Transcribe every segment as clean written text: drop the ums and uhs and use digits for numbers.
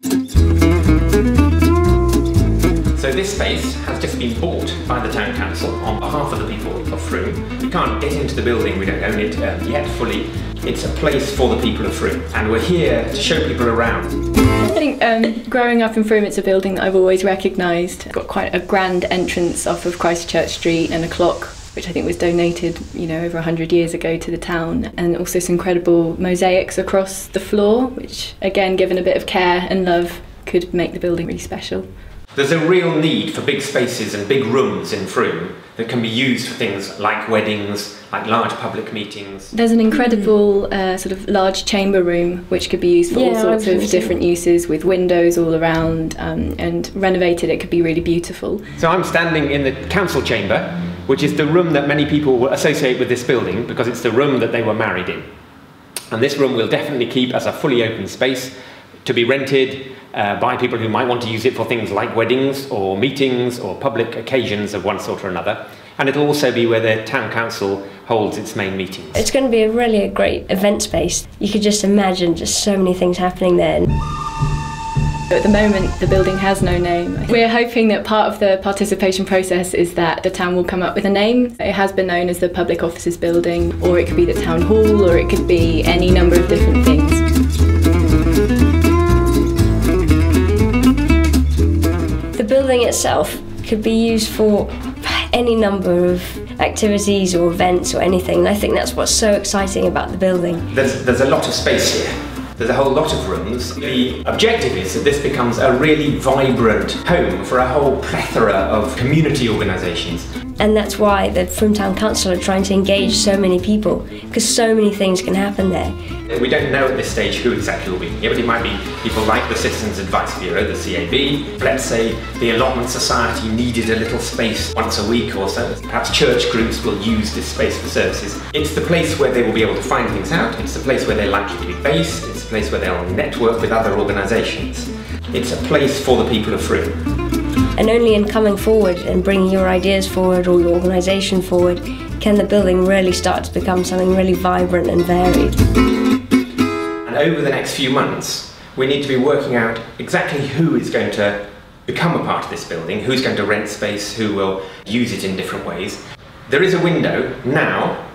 So this space has just been bought by the Town Council on behalf of the people of Frome. We can't get into the building, we don't own it yet fully. It's a place for the people of Frome, and we're here to show people around. I think growing up in Frome, it's a building that I've always recognised. It's got quite a grand entrance off of Christchurch Street and a clock, which I think was donated, over 100 years ago to the town, and also some incredible mosaics across the floor, which, again, given a bit of care and love, could make the building really special. There's a real need for big spaces and big rooms in Frome that can be used for things like weddings, like large public meetings. There's an incredible sort of large chamber room which could be used for all sorts of different uses, with windows all around, and renovated it could be really beautiful. So I'm standing in the council chamber, which is the room that many people will associate with this building because it's the room that they were married in. And this room we'll definitely keep as a fully open space to be rented by people who might want to use it for things like weddings or meetings or public occasions of one sort or another. And it'll also be where the Town Council holds its main meetings. It's going to be a great event space. You could just imagine just so many things happening there. At the moment, the building has no name. We're hoping that part of the participation process is that the town will come up with a name. It has been known as the Public Offices Building, or it could be the Town Hall, or it could be any number of different things. The building itself could be used for any number of activities or events or anything, and I think that's what's so exciting about the building. There's a lot of space here. There's a whole lot of rooms. The objective is that this becomes a really vibrant home for a whole plethora of community organisations. And that's why the Frome Town Council are trying to engage so many people, because so many things can happen there. We don't know at this stage who exactly will be here, but it might be people like the Citizens Advice Bureau, the CAB. Let's say the Allotment Society needed a little space once a week or so. Perhaps church groups will use this space for services. It's the place where they will be able to find things out. It's the place where they're likely to be based. It's a place where they'll network with other organisations. It's a place for the people of Frome. And only in coming forward and bringing your ideas forward or your organisation forward can the building really start to become something really vibrant and varied. And over the next few months, we need to be working out exactly who is going to become a part of this building, who's going to rent space, who will use it in different ways. There is a window now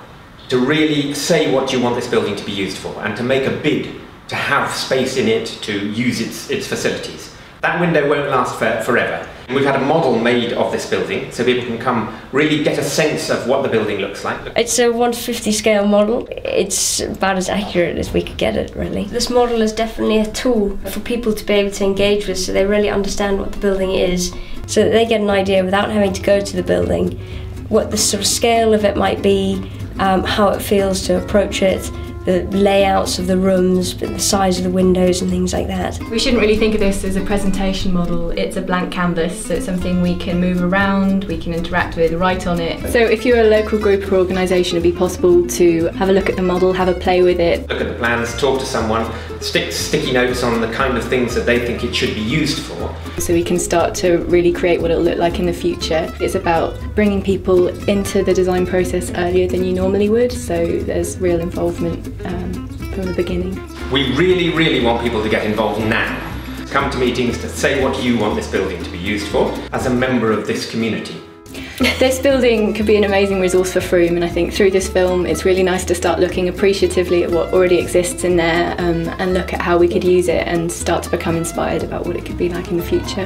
to really say what you want this building to be used for and to make a bid to have space in it to use its facilities. That window won't last forever. We've had a model made of this building so people can come really get a sense of what the building looks like. It's a 1/50 scale model. It's about as accurate as we could get it, really. This model is definitely a tool for people to be able to engage with, so they really understand what the building is, so that they get an idea without having to go to the building, what the sort of scale of it might be, how it feels to approach it, the layouts of the rooms, the size of the windows and things like that. We shouldn't really think of this as a presentation model. It's a blank canvas, so it's something we can move around, we can interact with, write on it. So if you're a local group or organisation, it'd be possible to have a look at the model, have a play with it. Look at the plans, talk to someone, stick sticky notes on the kind of things that they think it should be used for. So we can start to really create what it'll look like in the future. It's about bringing people into the design process earlier than you normally would, so there's real involvement from the beginning. We really, really want people to get involved now. Come to meetings to say what you want this building to be used for as a member of this community. This building could be an amazing resource for Frome, and I think through this film it's really nice to start looking appreciatively at what already exists in there, and look at how we could use it and start to become inspired about what it could be like in the future.